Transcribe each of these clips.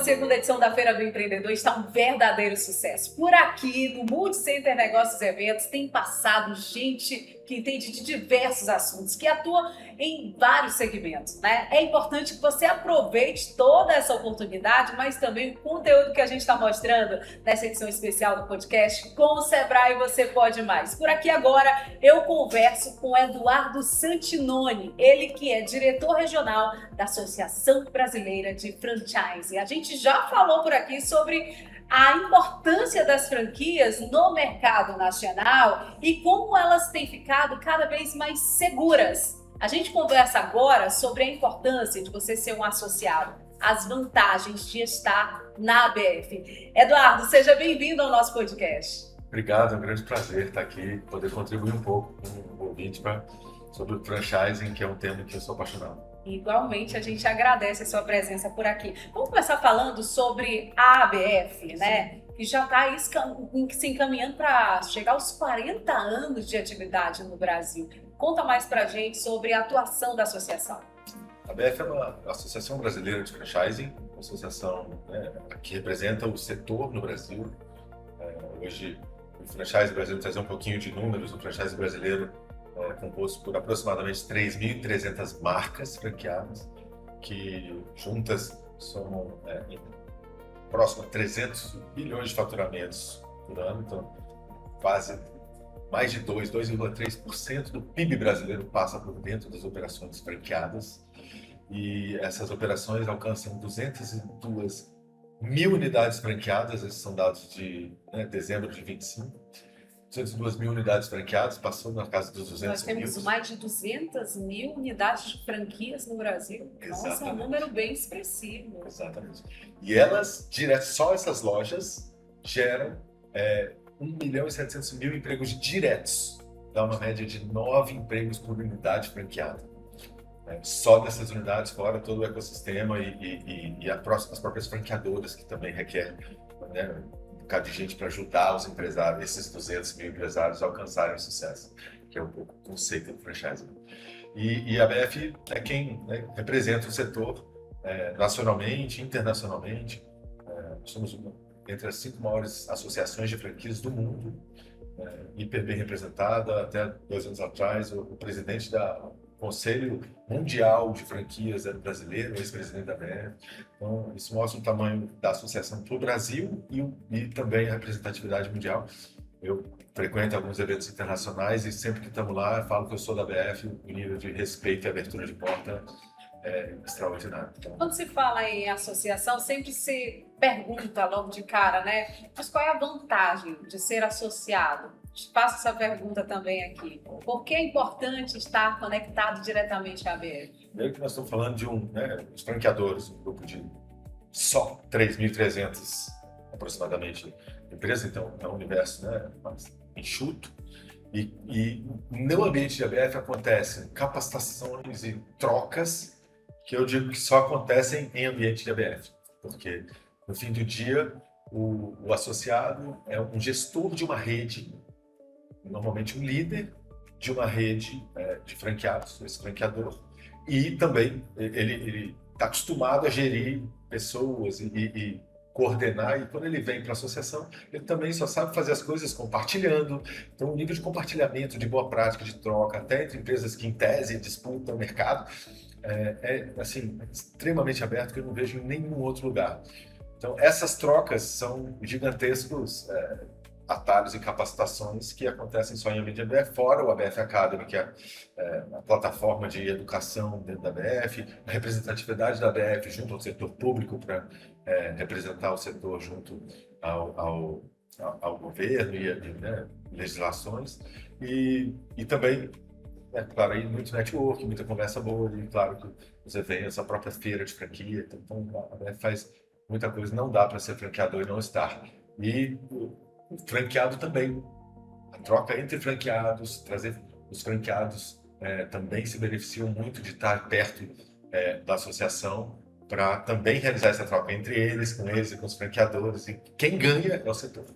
segunda edição da Feira do Empreendedor está um verdadeiro sucesso. Por aqui, no Multicenter Negócios e Eventos, tem passado gente que entende de diversos assuntos, que atua em vários segmentos, né? É importante que você aproveite toda essa oportunidade, mas também o conteúdo que a gente está mostrando nessa edição especial do podcast. Com o Sebrae você pode mais. Por aqui agora eu converso com Eduardo Santinoni, ele que é diretor regional da Associação Brasileira de Franchise. A gente já falou por aqui sobre a importância das franquias no mercado nacional e como elas têm ficado cada vez mais seguras. A gente conversa agora sobre a importância de você ser um associado, as vantagens de estar na ABF. Eduardo, seja bem-vindo ao nosso podcast. Obrigado, é um grande prazer estar aqui, poder contribuir um pouco com o ouvinte sobre o franchising, que é um tema que eu sou apaixonado. Igualmente, a gente agradece a sua presença por aqui. Vamos começar falando sobre a ABF, né? Que já está se encaminhando para chegar aos 40 anos de atividade no Brasil. Conta mais para a gente sobre a atuação da associação. A ABF é uma Associação Brasileira de Franchising, uma associação, né, que representa o setor no Brasil. Hoje, o franchise brasileiro, trazer um pouquinho de números, o franchise brasileiro é composto por aproximadamente 3.300 marcas franqueadas, que juntas somam próximo a 300 bilhões de faturamentos por ano, então quase mais de 2,3% do PIB brasileiro passa por dentro das operações franqueadas, e essas operações alcançam 202 mil unidades franqueadas. Esses são dados de dezembro de 25. 202 mil unidades franqueadas, passou na casa dos 200 mil. Nós temos mais de 200 mil unidades de franquias no Brasil. Exatamente. Nossa, é um número bem expressivo. Exatamente. E elas, só essas lojas, geram 1.700.000 empregos diretos. Dá uma média de 9 empregos por unidade franqueada. Só dessas unidades, fora todo o ecossistema e as próprias franqueadoras, que também requer um bocado de gente para ajudar os empresários, esses 200 mil empresários, a alcançarem o sucesso, que é um pouco o conceito do franchising. E a ABF é quem representa o setor nacionalmente, internacionalmente. Somos entre as 5 maiores associações de franquias do mundo, hiper bem representada. Até 2 anos atrás, o presidente do Conselho Mundial de Franquias era brasileiro, ex-presidente da ABF. Então, isso mostra o tamanho da associação para o Brasil e também a representatividade mundial. Eu frequento alguns eventos internacionais e sempre que estamos lá, eu falo que eu sou da ABF, o nível de respeito e abertura de porta é extraordinário. Então, quando se fala em associação, sempre se pergunta logo de cara, né? Mas qual é a vantagem de ser associado? Faço essa pergunta também aqui. Por que é importante estar conectado diretamente à ABF? Primeiro que nós estamos falando de os franqueadores, um grupo de só 3.300 aproximadamente empresas, então é um universo mais enxuto. E no ambiente de ABF acontecem capacitações e trocas que eu digo que só acontecem em ambiente de ABF, porque no fim do dia o associado é um gestor de uma rede, normalmente um líder de uma rede de franqueados, esse franqueador, e também ele está acostumado a gerir pessoas e coordenar, e quando ele vem para a associação, ele também só sabe fazer as coisas compartilhando. Então, o nível de compartilhamento, de boa prática, de troca, até entre empresas que, em tese, disputam o mercado, assim, extremamente aberto, que eu não vejo em nenhum outro lugar. Então, essas trocas são gigantescos atalhos e capacitações que acontecem só em ambiente de ABF, fora o ABF Academy, que é a plataforma de educação dentro da ABF, a representatividade da ABF junto ao setor público para representar o setor junto ao governo e legislações, e também, claro, aí muito network, muita conversa boa, e claro que você vem essa própria feira de franquia, então a ABF faz muita coisa, não dá para ser franqueador e não estar. E o franqueado também, a troca entre franqueados, trazer os franqueados também se beneficiam muito de estar perto da associação para também realizar essa troca entre eles, com eles e com os franqueadores, e quem ganha é o setor.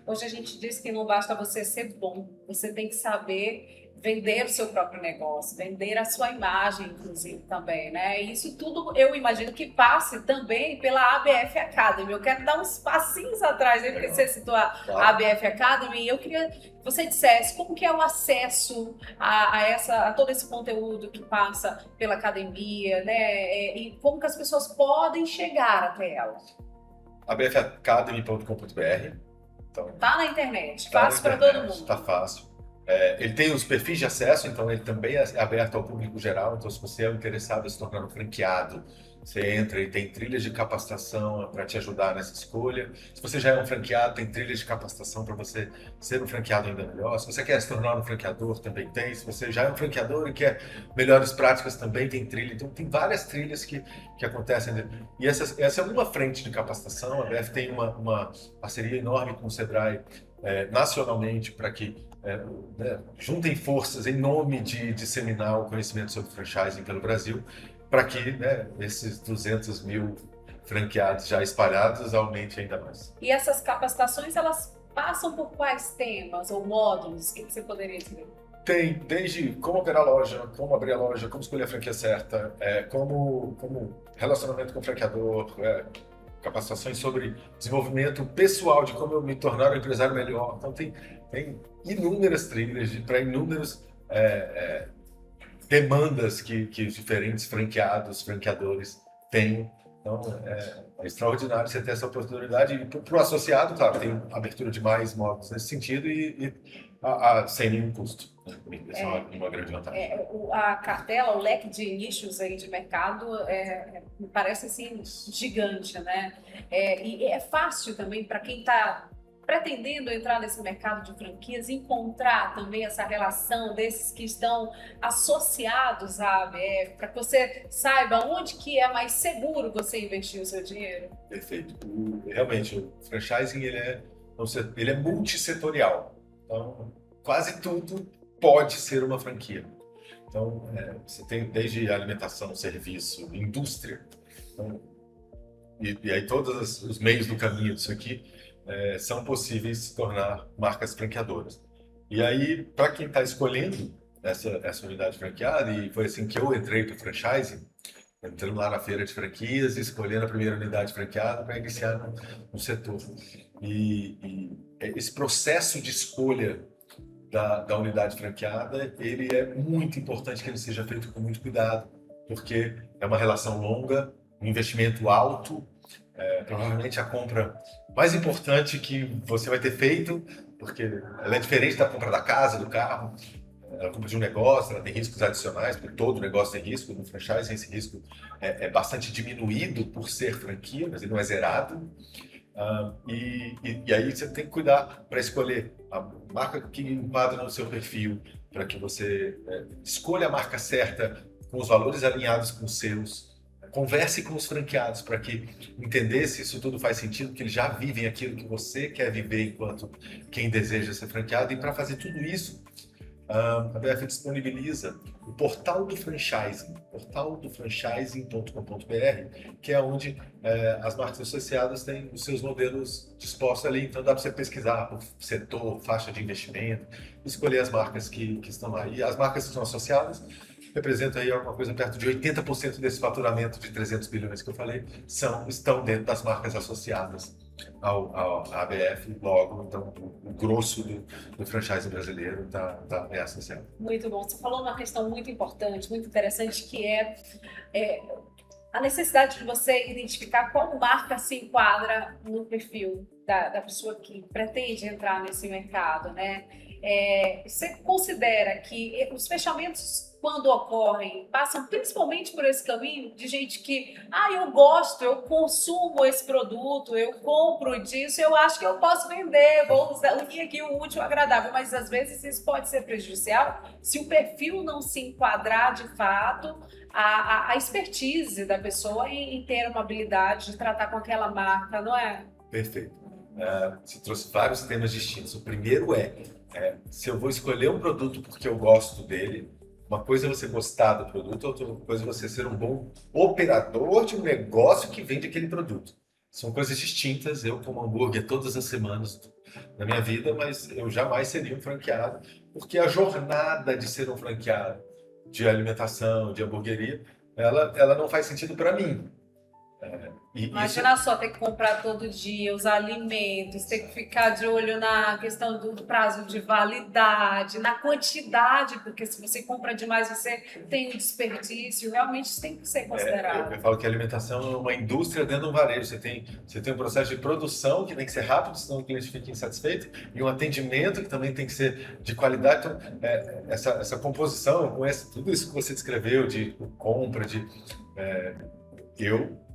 Hoje a gente diz que não basta você ser bom, você tem que saber vender o seu próprio negócio, vender a sua imagem, inclusive, também, né? E isso tudo eu imagino que passe também pela ABF Academy. Eu quero dar uns passinhos atrás, aí, porque você citou a ABF Academy, e eu queria que você dissesse como que é o acesso a todo esse conteúdo que passa pela academia, né? E como que as pessoas podem chegar até ela. abfacademy.com.br. Então, tá na internet, fácil para todo mundo. Tá fácil. Ele tem os perfis de acesso, então ele também é aberto ao público geral. Então, se você é interessado em se tornar um franqueado, você entra e tem trilhas de capacitação para te ajudar nessa escolha. Se você já é um franqueado, tem trilhas de capacitação para você ser um franqueado ainda melhor. Se você quer se tornar um franqueador, também tem. Se você já é um franqueador e quer melhores práticas, também tem trilha. Então, tem várias trilhas que acontecem. E essa é uma frente de capacitação. A BF tem uma parceria enorme com o Sebrae nacionalmente para que juntem forças em nome de disseminar o conhecimento sobre franchising pelo Brasil, para que esses 200 mil franqueados já espalhados aumente ainda mais. E essas capacitações, elas passam por quais temas ou módulos? O que você poderia dizer? Tem, desde como operar a loja, como abrir a loja, como escolher a franquia certa, como relacionamento com o franqueador, capacitações sobre desenvolvimento pessoal, de como eu me tornar um empresário melhor. Então tem inúmeras trilhas para inúmeras demandas que os diferentes franqueadores têm. Então é extraordinário você ter essa oportunidade. E para o associado, claro, tem abertura de mais módulos nesse sentido e sem nenhum custo. Isso é uma grande vantagem. A cartela, o leque de nichos aí de mercado me parece assim gigante, né? E é fácil também para quem está pretendendo entrar nesse mercado de franquias encontrar também essa relação desses que estão associados à ABF, para que você saiba onde que é mais seguro você investir o seu dinheiro. Perfeito. Realmente, o franchising ele é multissetorial. Então, quase tudo pode ser uma franquia. Então, você tem desde alimentação, serviço, indústria. Então, e aí todos os meios do caminho disso aqui são possíveis se tornar marcas franqueadoras. E aí, para quem está escolhendo essa unidade franqueada, e foi assim que eu entrei para o franchising, entrando lá na feira de franquias e escolhendo a primeira unidade franqueada para iniciar no setor. E esse processo de escolha da unidade franqueada, ele é muito importante que ele seja feito com muito cuidado, porque é uma relação longa, um investimento alto, provavelmente a compra mais importante que você vai ter feito, porque ela é diferente da compra da casa, do carro, ela compra de um negócio, ela tem riscos adicionais, porque todo negócio tem risco. No franchising esse risco é bastante diminuído por ser franquia, mas ele não é zerado. E aí você tem que cuidar para escolher a marca que enquadra no seu perfil, para que você escolha a marca certa, com os valores alinhados com os seus. Converse com os franqueados para que entender se isso tudo faz sentido, que eles já vivem aquilo que você quer viver enquanto quem deseja ser franqueado. E para fazer tudo isso, a BF disponibiliza o portal do franchising, portaldofranchising.com.br, que é onde as marcas associadas têm os seus modelos dispostos ali. Então dá para você pesquisar por setor, faixa de investimento, escolher as marcas que estão lá. E as marcas que estão associadas representam aí alguma coisa perto de 80% desse faturamento de 300 bilhões que eu falei, estão dentro das marcas associadas à ABF. Logo, então, o grosso do franchise brasileiro é associado. Muito bom. Você falou uma questão muito importante, muito interessante, que é a necessidade de você identificar qual marca se enquadra no perfil da pessoa que pretende entrar nesse mercado, né? Você considera que os fechamentos, quando ocorrem, passam principalmente por esse caminho de gente que, eu gosto, eu consumo esse produto, eu compro disso, eu acho que eu posso vender, vou unir aqui o útil ao agradável, mas às vezes isso pode ser prejudicial se o perfil não se enquadrar de fato a expertise da pessoa em ter uma habilidade de tratar com aquela marca, não é? Perfeito. Você trouxe vários temas distintos. O primeiro se eu vou escolher um produto porque eu gosto dele. Uma coisa é você gostar do produto, outra coisa é você ser um bom operador de um negócio que vende aquele produto. São coisas distintas. Eu como hambúrguer todas as semanas na minha vida, mas eu jamais seria um franqueado porque a jornada de ser um franqueado de alimentação, de hamburgueria, ela não faz sentido para mim. Imagina só, ter que comprar todo dia os alimentos, ter que ficar de olho na questão do prazo de validade, na quantidade, porque se você compra demais, você tem um desperdício. Realmente isso tem que ser considerado. Eu falo que a alimentação é uma indústria dentro de um varejo. Você tem um processo de produção que tem que ser rápido, senão o cliente fica insatisfeito, e um atendimento que também tem que ser de qualidade. Então, essa composição, tudo isso que você descreveu, de compra, eu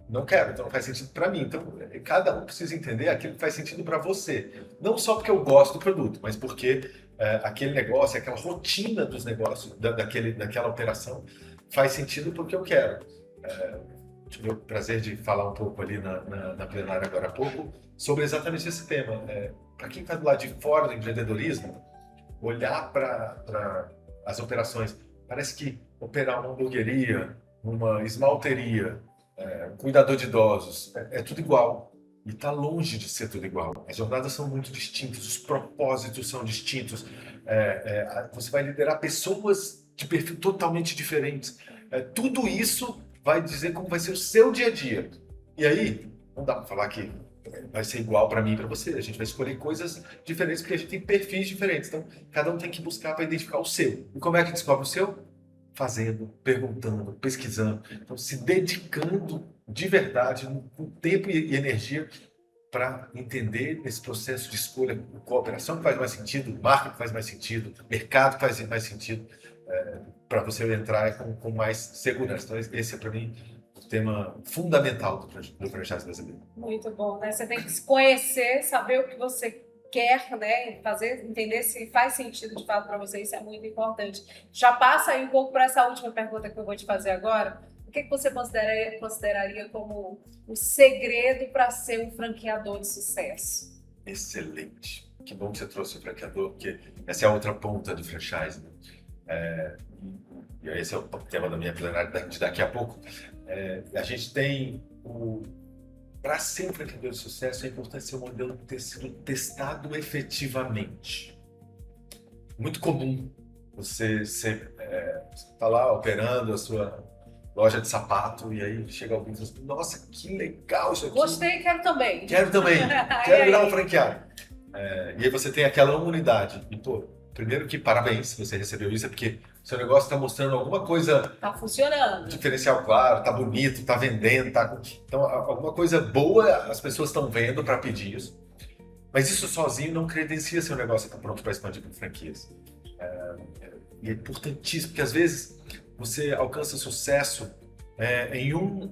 não quero, então não faz sentido para mim. Então, cada um precisa entender aquilo que faz sentido para você. Não só porque eu gosto do produto, mas porque aquele negócio, aquela rotina dos negócios, daquela operação, faz sentido porque eu quero. Tive o prazer de falar um pouco ali na plenária agora há pouco sobre exatamente esse tema. Para quem está do lado de fora do empreendedorismo, olhar para as operações, parece que operar uma hamburgueria, uma esmalteria, um cuidador de idosos, é tudo igual. E está longe de ser tudo igual. As jornadas são muito distintas, os propósitos são distintos. Você vai liderar pessoas de perfil totalmente diferentes. Tudo isso vai dizer como vai ser o seu dia a dia. E aí, não dá para falar que vai ser igual para mim e para você. A gente vai escolher coisas diferentes porque a gente tem perfis diferentes. Então, cada um tem que buscar para identificar o seu. E como é que descobre o seu? Fazendo, perguntando, pesquisando, então se dedicando de verdade, com tempo e energia para entender esse processo de escolha, cooperação que faz mais sentido, marca que faz mais sentido, mercado que faz mais sentido, para você entrar com mais segurança. Então esse é para mim o tema fundamental do franchise brasileiro. Muito bom, né? Você tem que se conhecer, saber o que você quer, né, entender se faz sentido de fato para você, isso é muito importante. Já passa aí um pouco para essa última pergunta que eu vou te fazer agora. O que você consideraria como o segredo para ser um franqueador de sucesso? Excelente. Que bom que você trouxe o franqueador, porque essa é a outra ponta do franchise. E esse é o tema da minha plenária de daqui a pouco. A gente tem Para ser um franqueador de sucesso, é importante ser um modelo ter sido testado efetivamente. Muito comum você está lá operando a sua loja de sapato e aí chega alguém e diz: nossa, que legal isso aqui. Gostei, quero também. Quero também, quero virar um franqueado. E aí você tem aquela unidade. E, primeiro que parabéns se você recebeu isso, é porque o seu negócio está mostrando alguma coisa... Está funcionando. Diferencial claro, está bonito, está vendendo, então alguma coisa boa as pessoas estão vendo para pedir isso. Mas isso sozinho não credencia seu negócio está pronto para expandir para franquias. E é importantíssimo, porque às vezes você alcança sucesso em um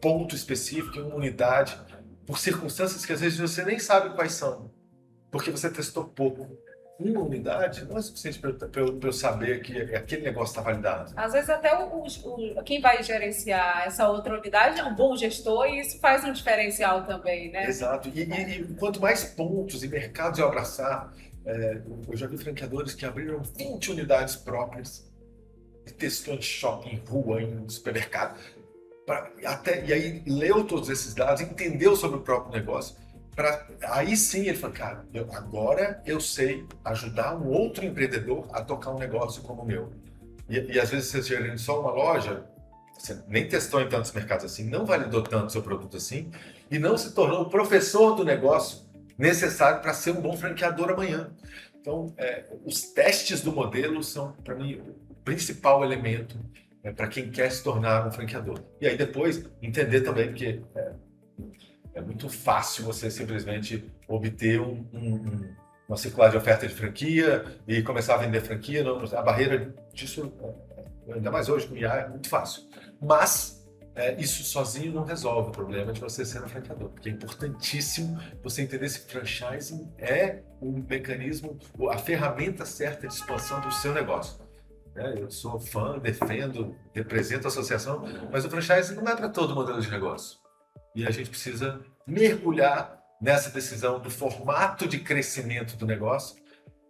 ponto específico, em uma unidade, por circunstâncias que às vezes você nem sabe quais são, porque você testou pouco. Uma unidade não é suficiente para eu saber que aquele negócio está validado. Às vezes até quem vai gerenciar essa outra unidade é um bom gestor e isso faz um diferencial também, né? Exato. E quanto mais pontos e mercados eu abraçar, eu já vi franqueadores que abriram 20 unidades próprias e testou em shopping, em rua, em supermercado. E aí leu todos esses dados, entendeu sobre o próprio negócio. Aí sim ele falou: cara, agora eu sei ajudar um outro empreendedor a tocar um negócio como o meu. E às vezes você gerando só uma loja, você nem testou em tantos mercados assim, não validou tanto seu produto assim, e não se tornou o professor do negócio necessário para ser um bom franqueador amanhã. Então, os testes do modelo são, para mim, o principal elemento para quem quer se tornar um franqueador. E aí depois entender também, porque é muito fácil você simplesmente obter uma circular de oferta de franquia e começar a vender franquia. A barreira disso, ainda mais hoje com o IA, é muito fácil. Mas isso sozinho não resolve o problema de você ser um franqueador, porque é importantíssimo você entender se franchising é um mecanismo, a ferramenta certa de expansão do seu negócio. Eu sou fã, defendo, represento a associação, mas o franchising não é para todo modelo de negócio. E a gente precisa mergulhar nessa decisão do formato de crescimento do negócio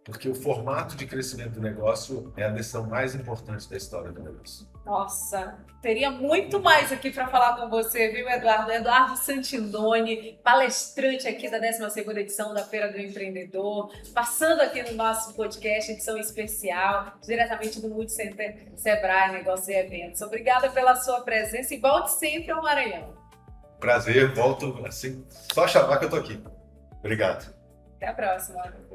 porque o formato de crescimento do negócio é a decisão mais importante da história do negócio. Nossa, teria muito mais aqui para falar com você, viu, Eduardo? Eduardo Santinoni, palestrante aqui da 12ª edição da Feira do Empreendedor, passando aqui no nosso podcast, edição especial, diretamente do Multicenter Sebrae Negócios e Eventos. Obrigada pela sua presença e volte sempre ao Maranhão. Prazer, volto assim, só chamar que eu tô aqui. Obrigado. Até a próxima.